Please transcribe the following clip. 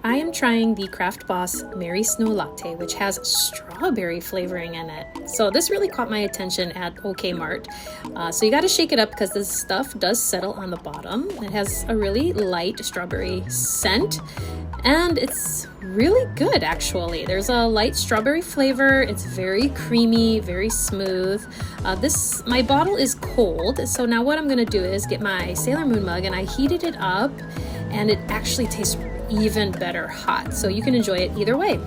I am trying the Craft Boss Mary Snow Latte, which has strawberry flavoring in it. So this really caught my attention at OK Mart. So you got to shake it up because this stuff does settle on the bottom. It has a really light strawberry scent, and it's really good actually. There's a light strawberry flavor. It's very creamy, very smooth. My bottle is cold, so now what I'm gonna do is get my Sailor Moon mug and I heated it up, and it actually tastes even better hot, so you can enjoy it either way.